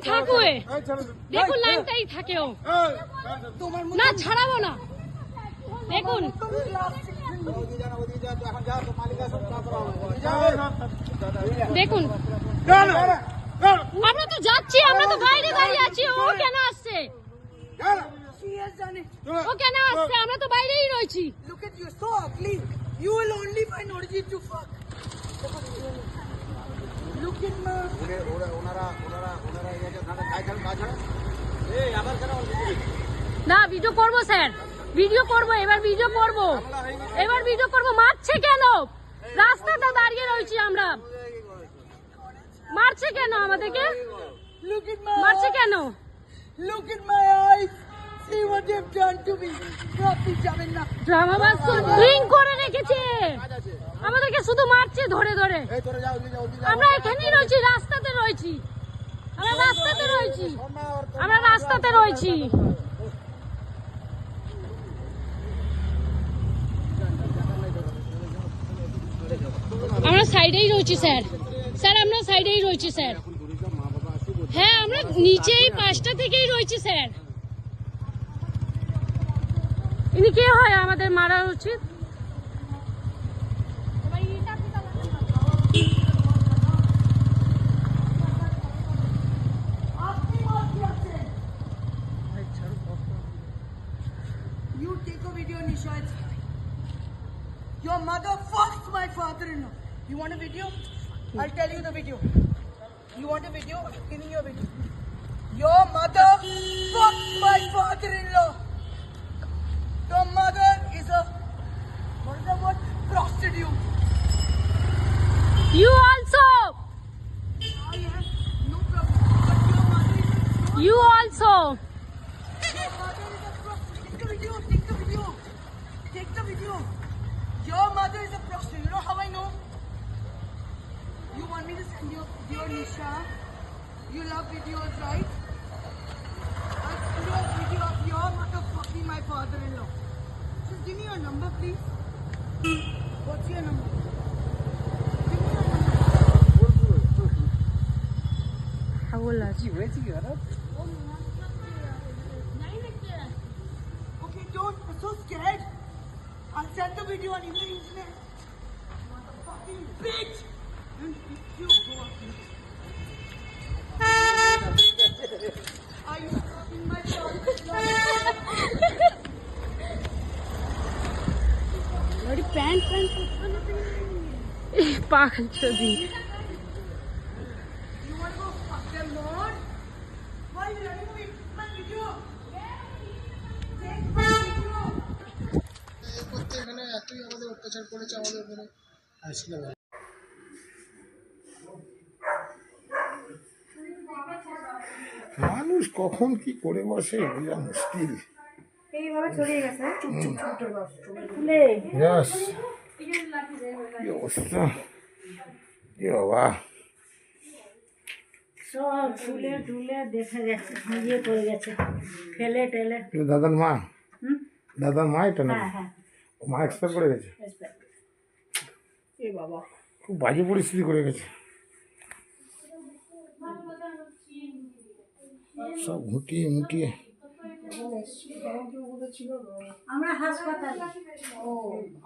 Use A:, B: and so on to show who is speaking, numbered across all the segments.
A: থাকুয়ে দেখুন লাইনটাই থাকে ও না ছাড়াবো না দেখুন দেখুন আমরা তো যাচ্ছি আমরা তো বাইরে দাঁড়িয়ে আছি ও কেন আসছে ও কেন আসছে আমরা তো বাইরেই রয়েছি
B: Look at you, so ugly. You will only find origin to fuck. Look at my.
A: না ভিডিও করব স্যার ভিডিও করব এবার ভিডিও করব মারছে কেন রাস্তাতে দাঁড়িয়ে রয়েছি আমরা মারছে কেন আমাদেরকে
B: Look at my.
A: মারছে কেন
B: Look at my eyes. See what they've done to me. আপনি যাবেন না।
A: ড্রামাবাজ লিংক করে রেখেছে আমাদেরকে শুধু মারছে ধরে ধরে আমরা এখানেই রয়েছি রাস্তাতে রয়েছি আমরা সাইডেই রয়েছি স্যার আমরা সাইডেই রয়েছি স্যার হ্যাঁ আমরা নিচেই 5টা থেকেই রয়েছি স্যার ইনি কে হয় আমাদের মারা উচিত
B: You take a video, Nisha. Your mother fucked my father-in-law. You want a video? I'll tell you the video. You want a video? I'm giving you a video. Your mother fucked my father-in-law. Your mother is a what is the word? Prostitute.
A: You also
B: I have no problem. But your mother is a
A: you also
B: Your mother is a prostitute. Take the video. Take the video. Take the video. Your mother is a prostitute. You know how I know? You want me to send you a video, Nisha? You love videos, right? I'll send you a video of your mother fucking my father-in-law. Just give me your number, please. What's your number? Give me your number.
A: হাওল আছে
B: Okay, don't. I'm so scared. I'll send the video on the internet. Motherfucking bitch! And if you go up here. Are you fucking my
A: बड़ी pant पागल चोदी
B: You want to go fuck them more? Why are you running away? My video! Take my video!
C: এখানে এতই আমাদের অত্যাচার করেছে আমাদের উপরে আসলে মানুষ কখন কি করে বসে বোঝা মুশকিল
A: এইভাবে চলে গেছে
C: Yes. কি অবস্থা কি বাবা
D: সব ফুলে টুলে দেখে গেছে ইয়ে করে গেছে ফেলে টেলে
C: দাদার মা এটা না
D: হ্যাঁ
C: মা এক্সপায়ার করে গেছে
B: এ বাবা
C: খুব বাজে পরিস্থিতি করে গেছে সব ঘুটিয়ে মুটিয়ে
D: আমরা হাসপাতাল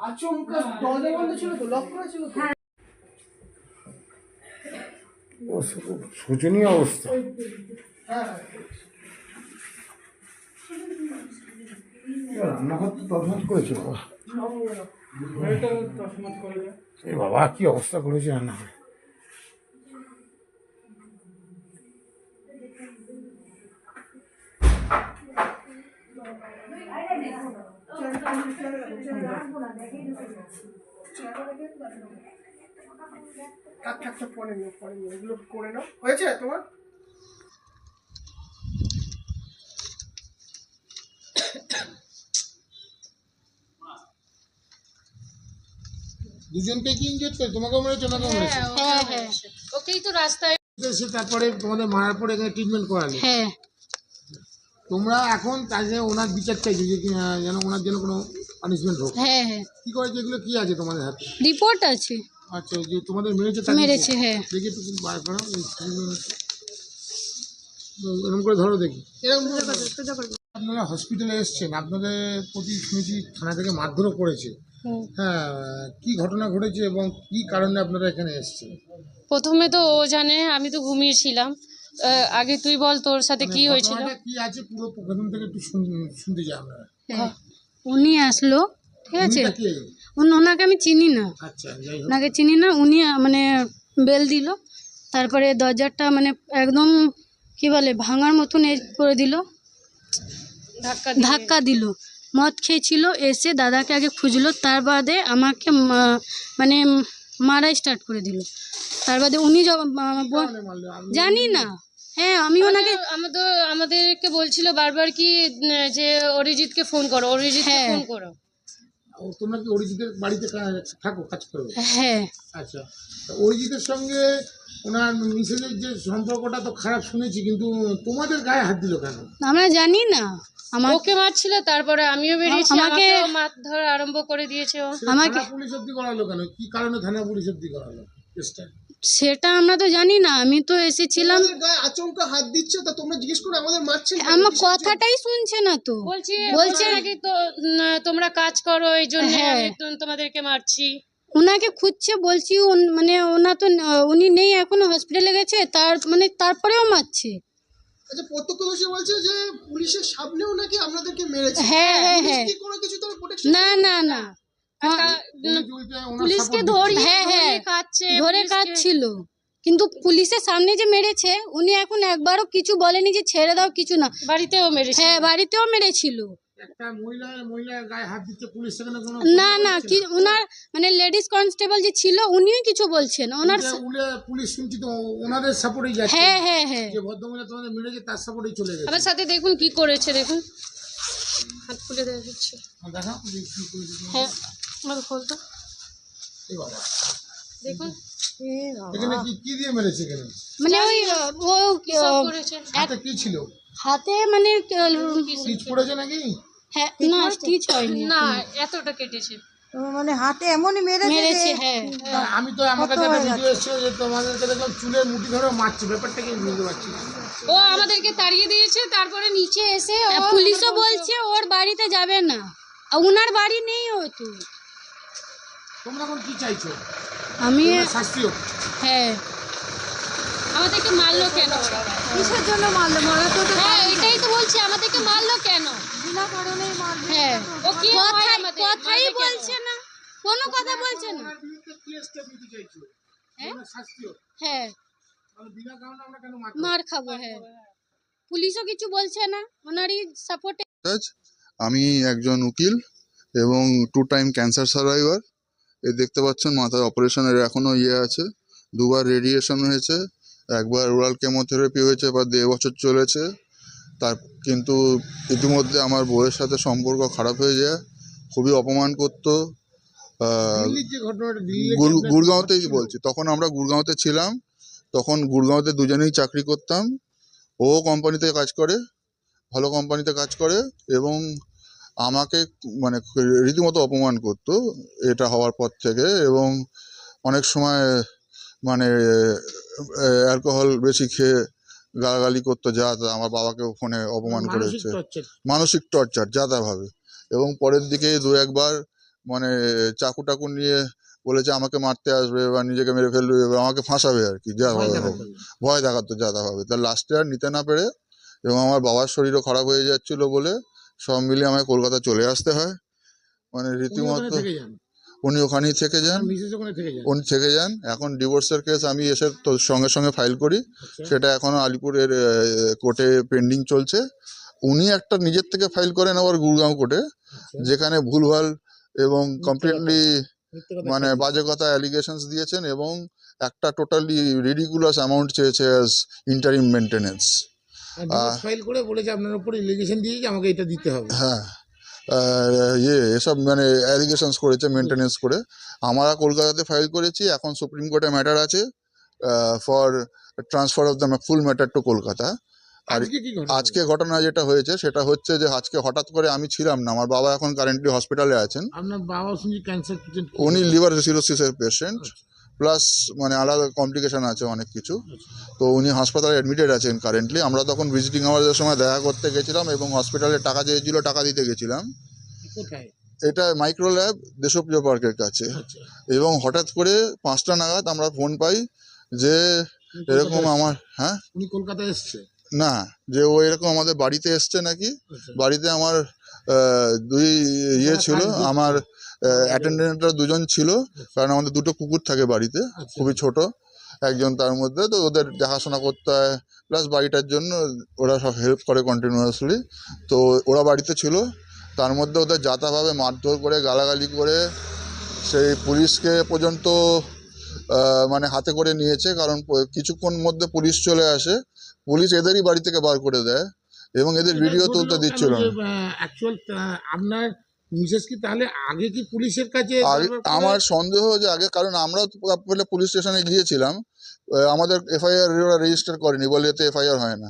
B: আচমকা দরজা বন্ধ ছিল তো লক করা ছিল তো
C: খুব শোচনীয় অবস্থা রান্নাঘর তো তছনছ করেছে বাবা এই বাবা কি অবস্থা করেছে রান্নাঘরে
B: পরে নিও এগুলো করে নাও হয়েছে তোমার
C: দুজনকে কি ইনজেক্ট করে তোমাকেও মেরেছে ওনাকেও মেরেছে
A: হ্যাঁ হ্যাঁ ওকেই তো রাস্তায়
C: সে তারপরে তোমাদের মারার পরে এখানে ট্রিটমেন্ট করালে
A: হ্যাঁ
C: তোমরা এখন তাই ওনার বিচার চাইছো যে যেন ওনার জন্য কোনো পানিশমেন্ট হোক
A: হ্যাঁ হ্যাঁ
C: কি করেছে এগুলো কি আছে তোমাদের হাতে
A: রিপোর্ট আছে
C: আচ্ছা যে তোমাদের মেরেছে
A: মেরেছে হ্যাঁ
C: দেখি একটু বার করো এরকম করে ধরো দেখি। আপনারা হসপিটালে এসেছেন, আপনাদের প্রতি শুনেছি থানা থেকে মারধরও করেছে। হ্যাঁ, কি ঘটনা ঘটেছে এবং কি কারণে আপনারা এখানে এসেছেন?
A: প্রথমে তো ও জানে, আমি তো ঘুমিয়েছিলাম। আগে তুই বল তোর সাথে কি হয়েছিল।
C: ঘটনাটা কি আছে পুরো প্রথম থেকে একটু শুনতে চাই আমরা।
D: উনি আসলো, ঠিক আছে,
C: উনিটা কে?
D: ওনাকে আমি চিনি না,
C: আচ্ছা, যাই হোক।
D: ওনাকে চিনি না। উনি মানে বেল দিল, তারপরে দরজাটা মানে একদম কি বলে ভাঙার মতন করে দিল, ধাক্কা দিল। মদ খেয়েছিল, এসে দাদাকে আগে খুঁজলো, তার বাদে আমাকে মানে মারা স্টার্ট করে দিল। তার বাদে উনি
C: কারণে মারলো?
D: জানি না। হ্যাঁ, আমি ওনাকে
A: আমাদেরকে বলছিল বারবার কি যে অরিজিৎকে ফোন করো, অরিজিৎকে
D: হ্যাঁ।
A: ফোন করো।
C: তোমরা কি অরিজিতের বাড়িতে থাকো, কাজ করো?
D: হ্যাঁ,
C: আচ্ছা, তা অরিজিতের সঙ্গে ওনার মিসেজের যে সম্পর্কটা তো খারাপ শুনেছি, কিন্তু তোমাদের গায়ে হাত দিল কেন?
D: আমরা জানি না।
A: ওকে মারছিল, তারপরে আমিও বেরিয়েছি,
D: আমাকে-
A: আমাকেও মারধর আরম্ভ করে দিয়েছে ও।
C: সেটা
D: আমাকে-
C: থানা পুলিশ অব্দি করালো কেন? কি কারণে থানা পুলিশ অব্দি করালো কেসটা?
D: সেটা আমরা তো জানি না। আমি তো এসেছিলাম,
E: আমাদের গায়ে আচমকা হাত দিচ্ছে, তা তোমরা জিজ্ঞেস করে আমাদের মারছেন কেন?
D: আমার কথাটাই শুনছে না তো।
A: বলছে নাকি তো তোমরা কাজ করো, এই জন্য
D: হ্যাঁ।
A: আমি তোমাদেরকে মারছি।
D: ওনাকে খুঁজছে, বলছি মানে ওনা তো উনি নেই, এখনো হসপিটালে গেছে, তারপরেও মারছে।
E: আচ্ছা, প্রত্যক্ষদর্শী বলছে যে পুলিশের সামনেও নাকি আপনাদেরকে মেরেছে।
D: হ্যাঁ, হ্যাঁ,
E: পুলিশ
D: হ্যাঁ।
E: কি কোনো কিছু তার প্রোটেকশন?
D: না না না,
A: পুলিশকে
D: হ্যাঁ হ্যাঁ
A: খাচ্ছে,
D: ধরে কাটছিল, কিন্তু পুলিশের সামনে যে মেরেছে, উনি এখন একবারও কিছু বলেনি যে ছেড়ে দাও, কিছু না।
A: বাড়িতেও মেরেছে।
D: হ্যাঁ, বাড়িতেও মেরেছিল।
C: একটা মহিলার গায়ে হাত দিচ্ছে পুলিশ, সেখানে কোনো
D: না না, কি ওনার মানে লেডিস কনস্টেবল যে ছিল, উনিও কিছু বলছেন ওনার।
C: পুলিশ শুনছি তো ওনাদের সাপোর্টেই যাচ্ছে।
D: হ্যাঁ হ্যাঁ হ্যাঁ,
C: যে ভদ্রমহিলা তোমাদের মেরেছে তার সাপোর্টেই চলে গেছে।
A: আমার সাথে দেখুন কি করেছে, দেখুন হাত খুলে দেখাচ্ছে।
C: দেখা যে কি করেছে তোমাদের।
A: হ্যাঁ, আমার খোলতো
C: এই বাবা,
A: দেখুন
C: এখানে কি দিয়ে মেরেছে এখানে?
D: মানে ওই ও
A: সব করেছে।
C: হাতে কি ছিল?
D: হাতে মানে
C: স্টিচ পড়েছে নাকি?
D: হ্যাঁ, না স্টিচ হয়নি,
A: না, এতটা কেটেছে।
B: মানে হাতে এমনই
D: মেরেছে। হ্যাঁ,
C: আমি তো আমার কাছে একটা ভিডিও এসেছিল যে তোমাদেরকে দেখলাম চুলের মুঠি ধরে মারছে, ব্যাপারটা কি বুঝতে পারছি না।
A: ও আমাদেরকে তাড়িয়ে দিয়েছে, তারপরে নিচে এসে
D: পুলিশও বলছে ওর বাড়িতে যাবে না, আর ওনার বাড়ি নেই হয়তো।
C: তোমরা এখন কি চাইছো?
D: আমি
C: তোমরা শাস্তি হোক।
D: হ্যাঁ,
A: আমাদেরকে মারলো কেন ওরা?
B: কিসের জন্য মারলো? মারা তো
A: হ্যাঁ, এটাই তো বলছি, আমাদেরকে মারলো কেন?
B: বিনা কারণেই মারলো।
D: হ্যাঁ,
A: ও কি হয় আমাদের?
D: কথাই
A: মারবে কেন?
D: বলছে না, কোনো কথা বলছে না।
C: ওনার বিরুদ্ধে কি স্টেপ নিতে চাইছো? তোমরা শাস্তি হোক।
D: হ্যাঁ,
C: মানে বিনা কারণে আমরা কেন মারবো?
D: মার খাবো। হ্যাঁ, পুলিশও কিছু বলছে না, ওনারই সাপোর্টে।
F: আমি একজন উকিল এবং 2 টাইম ক্যান্সার সার্ভাইভার। এই দেখতে পাচ্ছেন মাথায় অপারেশনের এখনও আছে, 2বার রেডিয়েশন হয়েছে, একবার ওরাল কেমোথেরাপি হয়েছে, এবার 1.5 বছর চলেছে। কিন্তু ইতিমধ্যে আমার বউয়ের সাথে সম্পর্ক খারাপ হয়ে যায়, খুবই অপমান করতো।
C: দিল্লির যে ঘটনাটা, দিল্লির
F: গুড়গাঁওতেই বলছি, তখন আমরা গুড়গাঁওতে ছিলাম, তখন গুড়গাঁওতে দুজনেই চাকরি করতাম। ও কোম্পানিতে কাজ করে, ভালো কোম্পানিতে কাজ করে, এবং আমাকে মানে রীতিমতো অপমান করতো এটা হওয়ার পর থেকে। এবং অনেক সময় মানে অ্যালকোহল বেশি খেয়ে গালাগালি করতো, যা তা। আমার বাবাকেও ফোনে অপমান করেছে, মানসিক টর্চার যা তা ভাবে। এবং পরের দিকে 2-1 বার মানে চাকু টাকু নিয়ে বলেছে আমাকে মারতে আসবে বা নিজেকে মেরে ফেলবে বা আমাকে ফাঁসাবে আর কি, যা ভাবে ভয় দেখাতো যা তা ভাবে। তার লাস্টে আর নিতে না পেরে, এবং আমার বাবার শরীরও খারাপ হয়ে যাচ্ছিল বলে সব মিলিয়ে আমায় কলকাতা চলে আসতে হয়। মানে রীতিমতো উনি ওখানেই থেকে যান, উনি থেকে যান। এখন ডিভোর্সের কেস আমি এসে তো সঙ্গে সঙ্গে ফাইল করি, সেটা এখনও আলিপুরের কোর্টে পেন্ডিং চলছে। উনি একটা নিজের থেকে ফাইল করেন আবার গুড়গাঁও কোর্টে, যেখানে ভুলভাল এবং কমপ্লিটলি মানে বাজে কথা অ্যালিগেশনস দিয়েছেন, এবং একটা টোটালি রিডিকুলাস অ্যামাউন্ট চেয়েছে অ্যাজ ইন্টারিম মেনটেনেন্স।
C: ফাইল করে বলেছে আপনার উপর এলিগেশন দিয়েছে, আমাকে এটা দিতে হবে।
F: হ্যাঁ, এসব মানে অ্যালিগেশনস করেছে মেনটেনেন্স করে। আমরা কলকাতাতে ফাইল করেছি, এখন সুপ্রিম কোর্টে ম্যাটার আছে for transfer of the full matter to Kolkata. আর আজকে ঘটনা যেটা হয়েছে সেটা হচ্ছে যে আজকে হঠাৎ করে আমি ছিলাম না, আমার বাবা এখন কারেন্টলি হসপিটালে আছেন।
C: আপনার বাবা শুনছি ক্যান্সার পেশেন্ট।
F: উনি লিভার সিরোসিসের পেশেন্ট, প্লাস মানে আলাদা কমপ্লিকেশান আছে অনেক কিছু। তো উনি হাসপাতালে অ্যাডমিটেড আছেন কারেন্টলি। আমরা তখন ভিজিটিং আওয়ার্সের সময় দেখা করতে গেছিলাম এবং হসপিটালে টাকা চেয়েছিল, টাকা দিতে গেছিলাম।
C: কোথায়?
F: এটা মাইক্রো ল্যাব দেশপ্রিয় পার্কের কাছে।
C: আচ্ছা,
F: এবং হঠাৎ করে 5টা নাগাদ আমরা ফোন পাই যে এরকম আমার, হ্যাঁ
C: উনি কলকাতায় এসছে?
F: না, যে ও এরকম আমাদের বাড়িতে এসছে নাকি।
C: আচ্ছা।
F: বাড়িতে আমার দুই ছিল, আমার অ্যাটেন্ডেন্টরা 2জন ছিল, কারণ আমাদের 2টো কুকুর থাকে বাড়িতে,
C: আচ্ছা।
F: খুবই ছোট একজন তার মধ্যে। তো ওদের দেখাশোনা করতে হয়, প্লাস বাড়িটার জন্য ওরা সব হেল্প করে কন্টিনিউয়াসলি। তো ওরা বাড়িতে ছিল, তার মধ্যে ওদের যাতাভাবে মারধর করে, গালাগালি করে, সেই পুলিশকে পর্যন্ত মানে হাতে করে নিয়েছে। কারণ কিছুক্ষণ মধ্যে পুলিশ চলে আসে, পুলিশ এদেরই বাড়ি থেকে বার করে দেয় এবং এদের ভিডিও তুলতে দিচ্ছিল না।
C: অ্যাকচুয়াল আপনার মিসেস কি তাহলে আগে কি পুলিশের কাছে
F: আগে
C: দরবার করে-
F: আমার সন্দেহ যে আগে, কারণ আমরা তো বলে পুলিশ স্টেশনে গিয়েছিলাম, আমাদের এফআইআর রেজিস্টার করেনি, বলে এতে এফআইআর হয় না।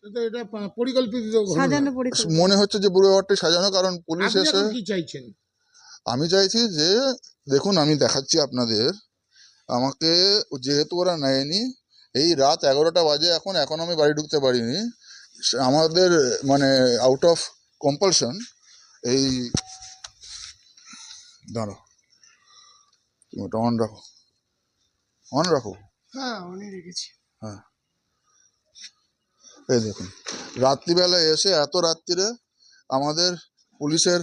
C: তো এটা পরিকল্পিত ঘটনা।
F: মনে হচ্ছে যে পুরো ব্যাপারটি সাজানো, কারণ পুলিশ
C: আপনি
F: এসে,
C: এখন কি চাইছেন?
F: আমি চাইছি যে দেখুন আমি দেখাচ্ছি আপনাদের, আমাকে যেহেতু ওরা নেয়নি, এই রাত 11টা বাজে এখন আমি বাড়ি ঢুকতে পারিনি। আমাদের মানে আউট অফ কম্পালশন, এই দাঁড়ো তুমি ওটা অন রাখো।
E: হ্যাঁ উনি রেখেছি।
F: হ্যাঁ, এই দেখুন রাত্রিবেলায় এসে এত রাত্রিরে আমাদের পুলিশের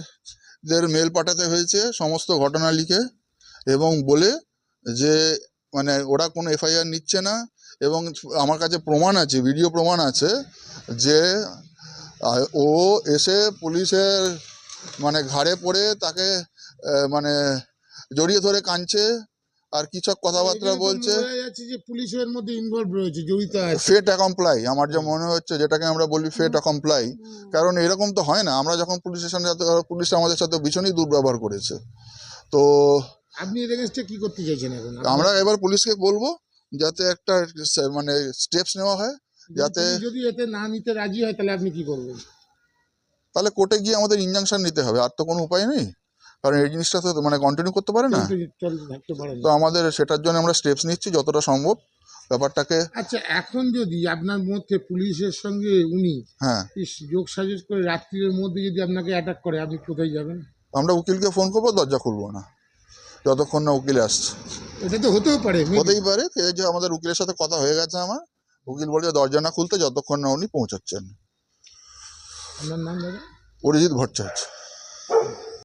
F: মেল পাঠাতে হয়েছে সমস্ত ঘটনা লিখে, এবং বলে যে মানে ওরা কোনো এফআইআর নিচ্ছে না। এবং আমার কাছে প্রমাণ আছে, ভিডিও প্রমাণ আছে যে ও এসে পুলিশের মানে ঘাড়ে পড়ে তাকে মানে জড়িয়ে ধরে কাঁদছে আর কিছু কথাবার্তা
C: এখানে তো
F: বলছে।
C: বোঝা যাচ্ছে যে পুলিশের মধ্যে ইনভলভ রয়েছে, জড়িত আছে।
F: ফেট অ্যাকমপ্লাই আমার যা মনে হচ্ছে, যেটাকে আমরা বলি ফেট অ্যাকমপ্লাই। কারণ এরকম তো হয় না, আমরা যখন পুলিশ স্টেশনে যেতে, পুলিশ আমাদের সাথে ভীষণই দুর্ব্যবহার করেছে। তো
C: আপনি এর এগেইনস্টে কি করতে চাইছেন এখন?
F: আমরা এবার পুলিশকে বলবো যাতে একটা মানে স্টেপস নেওয়া হয়, যাতে
C: পুলিশ যদি এতে না নিতে রাজি হয় তাহলে আপনি কি করবেন?
F: তাহলে কোর্টে গিয়ে আমাদের ইনজাংশন নিতে হবে, আর তো কোনো উপায় নেই। কারণ এই জিনিসটা তো মানে কন্টিনিউ করতে পারে না।
C: কিন্তু চলতে থাকতে পারেন।
F: তো আমাদের সেটার জন্য আমরা স্টেপস নিচ্ছি যতটা সম্ভব ব্যাপারটাকে।
C: আচ্ছা, এখন যদি আপনার মধ্যে পুলিশের সঙ্গে উনি
F: হ্যাঁ,
C: যোগ সাজস করে রাত্রির মধ্যে যদি আপনাকে অ্যাটাক করে, আপনি কোথায় যাবেন?
F: আমরা উকিলকে ফোন করবো, দরজা খুলবো না যতক্ষণ না উকিল আসছে।
C: এটা তো হতেও পারে, maybe।
F: হতেই পারে, এই যে আমাদের উকিলের সাথে কথা হয়ে গেছে আমার, উকিল বলছে দরজা না খুলতে যতক্ষণ না উনি পৌঁছাচ্ছেন।
C: আপনার নাম দাদা?
F: অরিজিৎ ভট্টাচার্য।